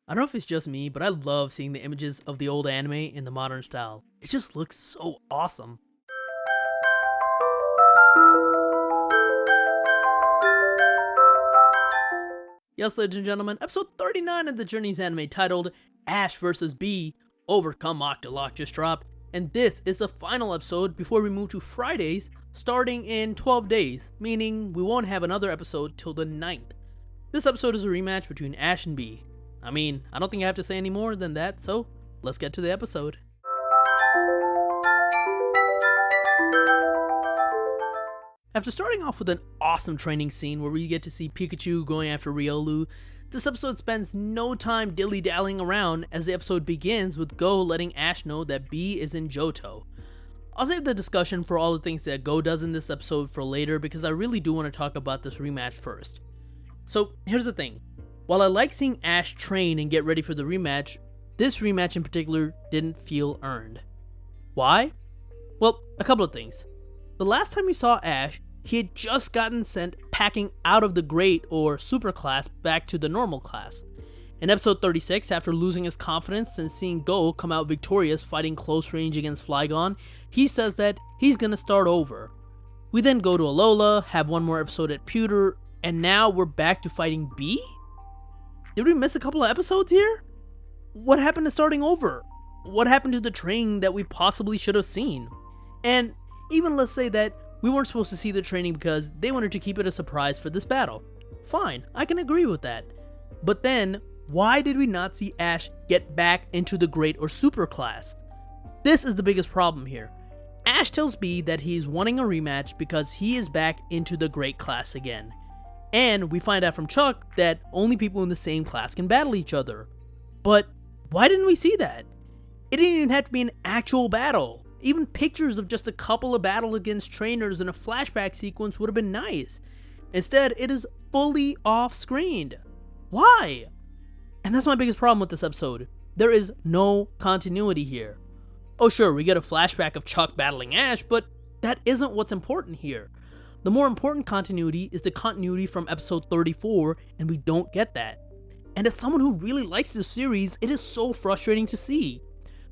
I don't know if it's just me, but I love seeing the images of the old anime in the modern style. It just looks so awesome. Yes, ladies and gentlemen, episode 39 of the Journey's anime titled Ash vs. Bea Overcome Octolock just dropped, and this is the final episode before we move to Fridays starting in 12 days, meaning we won't have another episode till the 9th. This episode is a rematch between Ash and Bea. I mean, I don't think I have to say any more than that, so let's get to the episode. After starting off with an awesome training scene where we get to see Pikachu going after Riolu, this episode spends no time dilly-dallying around as the episode begins with Go letting Ash know that Bea is in Johto. I'll save the discussion for all the things that Go does in this episode for later because I really do want to talk about this rematch first. So here's the thing. While I like seeing Ash train and get ready for the rematch, this rematch in particular didn't feel earned. Why? Well, a couple of things. The last time we saw Ash, he had just gotten sent packing out of the Great or Super class back to the normal class. In episode 36, after losing his confidence and seeing Go come out victorious fighting close range against Flygon, he says that he's gonna start over. We then go to Alola, have one more episode at Pewter, and now we're back to fighting Bea? Did we miss a couple of episodes here? What happened to starting over? What happened to the training that we possibly should have seen? And even let's say that we weren't supposed to see the training because they wanted to keep it a surprise for this battle. Fine, I can agree with that. But then, why did we not see Ash get back into the Great or Super class? This is the biggest problem here. Ash tells Bea that he's wanting a rematch because he is back into the Great class again. And we find out from Chuck that only people in the same class can battle each other. But why didn't we see that? It didn't even have to be an actual battle. Even pictures of just a couple of battles against trainers in a flashback sequence would have been nice. Instead, it is fully off-screened. Why? And that's my biggest problem with this episode. There is no continuity here. Oh sure, we get a flashback of Chuck battling Ash, but that isn't what's important here. The more important continuity is the continuity from episode 34, and we don't get that. And as someone who really likes this series, it is so frustrating to see.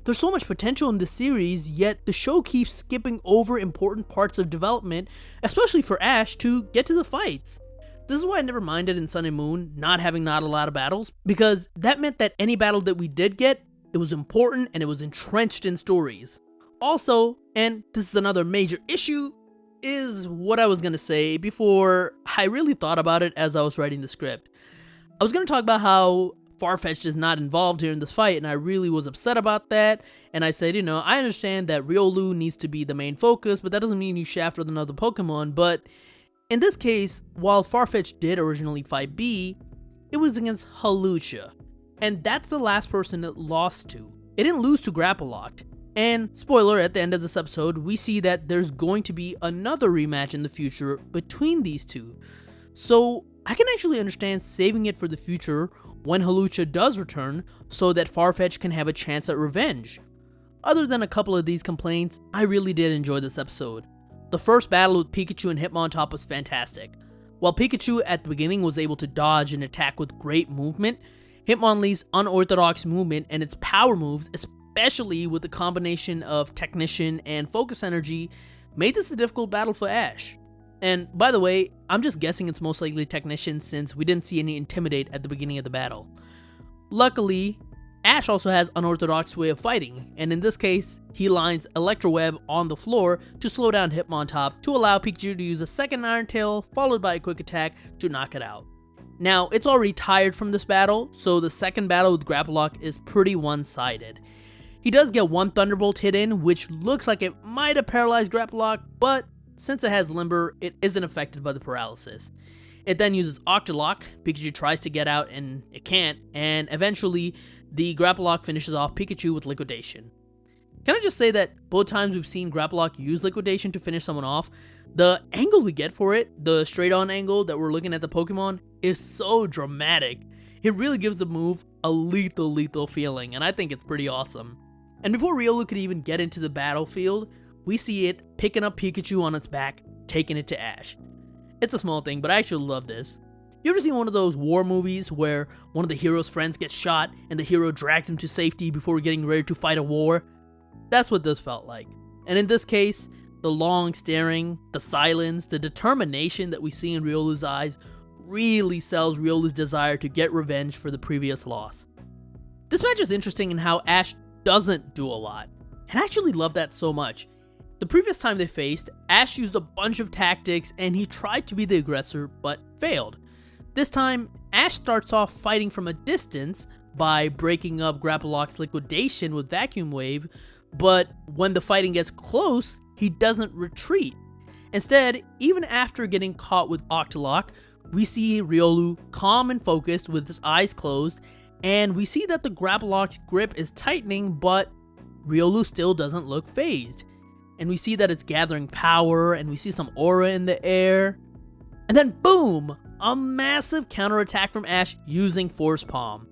There's so much potential in this series, yet the show keeps skipping over important parts of development, especially for Ash, to get to the fights. This is why I never minded in Sun and Moon not having not a lot of battles, because that meant that any battle that we did get, it was important and it was entrenched in stories. Also, and this is another major issue, is what I was going to say before I really thought about it as I was writing the script. I was going to talk about how Farfetch'd is not involved here in this fight, and I really was upset about that, and I said, I understand that Riolu needs to be the main focus, but that doesn't mean you shaft with another Pokemon. But in this case, while Farfetch'd did originally fight Bea, it was against Hawlucha, and that's the last person it lost to. It didn't lose to Grapploct. And spoiler, at the end of this episode, we see that there's going to be another rematch in the future between these two. So I can actually understand saving it for the future when Hawlucha does return so that Farfetch'd can have a chance at revenge. Other than a couple of these complaints, I really did enjoy this episode. The first battle with Pikachu and Hitmontop was fantastic. While Pikachu at the beginning was able to dodge and attack with great movement, Hitmonlee's unorthodox movement and its power moves, especially with the combination of Technician and Focus Energy, made this a difficult battle for Ash. And by the way, I'm just guessing it's most likely Technician since we didn't see any Intimidate at the beginning of the battle. Luckily, Ash also has unorthodox way of fighting, and in this case, he lines Electro Web on the floor to slow down Hitmontop to allow Pikachu to use a second Iron Tail followed by a quick attack to knock it out. Now, it's already tired from this battle, so the second battle with Grapploct is pretty one-sided. He does get one Thunderbolt hit in, which looks like it might have paralyzed Grapploct, but since it has Limber, it isn't affected by the paralysis. It then uses Octolock, Pikachu tries to get out and it can't, and eventually the Grapploct finishes off Pikachu with Liquidation. Can I just say that both times we've seen Grapploct use Liquidation to finish someone off, the angle we get for it, the straight on angle that we're looking at the Pokemon, is so dramatic. It really gives the move a lethal feeling, and I think it's pretty awesome. And before Riolu could even get into the battlefield, we see it picking up Pikachu on its back, taking it to Ash. It's a small thing, but I actually love this. You ever seen one of those war movies where one of the hero's friends gets shot and the hero drags him to safety before getting ready to fight a war? That's what this felt like. And in this case, the long staring, the silence, the determination that we see in Riolu's eyes really sells Riolu's desire to get revenge for the previous loss. This match is interesting in how Ash doesn't do a lot, and I actually love that so much. The previous time they faced, Ash used a bunch of tactics and he tried to be the aggressor but failed. This time, Ash starts off fighting from a distance by breaking up Grapploct's liquidation with Vacuum Wave, but when the fighting gets close, he doesn't retreat. Instead, even after getting caught with Octolock, we see Riolu calm and focused with his eyes closed, and we see that the Grapploct's grip is tightening, but Riolu still doesn't look phased. And we see that it's gathering power, and we see some aura in the air. And then boom! A massive counterattack from Ash using Force Palm.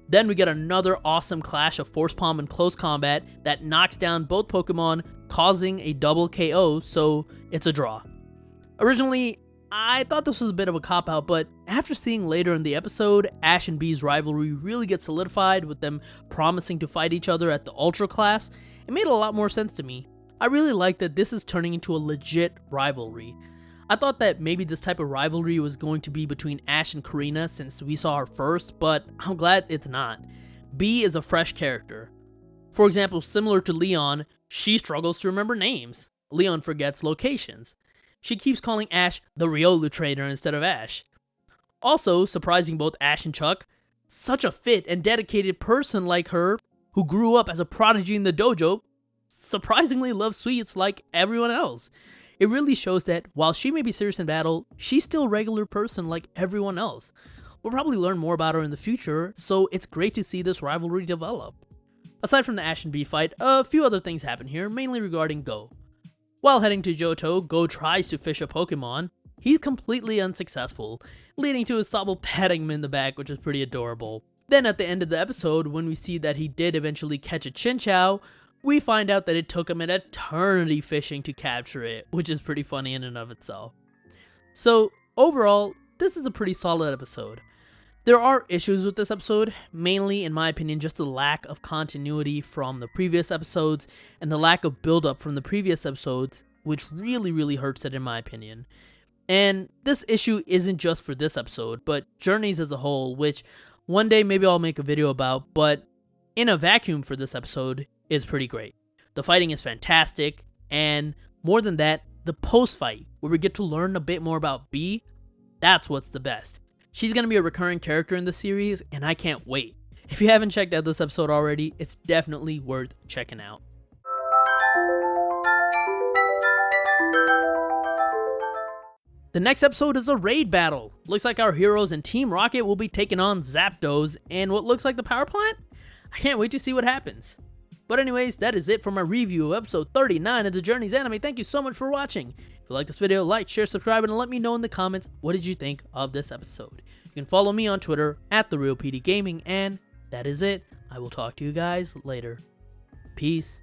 Then we get another awesome clash of Force Palm and close combat that knocks down both Pokemon, causing a double KO, so it's a draw. Originally, I thought this was a bit of a cop-out, but after seeing later in the episode, Ash and Bea's rivalry really gets solidified with them promising to fight each other at the Ultra class, it made a lot more sense to me. I really like that this is turning into a legit rivalry. I thought that maybe this type of rivalry was going to be between Ash and Karina since we saw her first, but I'm glad it's not. Bea is a fresh character. For example, similar to Leon, she struggles to remember names. Leon forgets locations. She keeps calling Ash the Riolu trainer instead of Ash. Also, surprising both Ash and Chuck, such a fit and dedicated person like her, who grew up as a prodigy in the dojo, surprisingly loves sweets like everyone else. It really shows that while she may be serious in battle, she's still a regular person like everyone else. We'll probably learn more about her in the future, so it's great to see this rivalry develop. Aside from the Ash and Bea fight, a few other things happen here, mainly regarding Go. While heading to Johto, Go tries to fish a Pokemon. He's completely unsuccessful, leading to his Sobble patting him in the back, which is pretty adorable. Then at the end of the episode, when we see that he did eventually catch a Chinchou, we find out that it took him an eternity fishing to capture it, which is pretty funny in and of itself. So, overall, this is a pretty solid episode. There are issues with this episode, mainly in my opinion just the lack of continuity from the previous episodes and the lack of build-up from the previous episodes, which really hurts it in my opinion. And this issue isn't just for this episode, but Journeys as a whole, which one day maybe I'll make a video about, but in a vacuum for this episode, it's pretty great. The fighting is fantastic, and more than that, the post-fight, where we get to learn a bit more about Bea, that's what's the best. She's going to be a recurring character in the series, and I can't wait. If you haven't checked out this episode already, it's definitely worth checking out. The next episode is a raid battle. Looks like our heroes and Team Rocket will be taking on Zapdos and what looks like the power plant? I can't wait to see what happens. But anyways, that is it for my review of episode 39 of the Journeys anime. Thank you so much for watching. If you like this video, like, share, subscribe, and let me know in the comments what did you think of this episode. You can follow me on Twitter at @PdGaming, and that is it. I will talk to you guys later. Peace.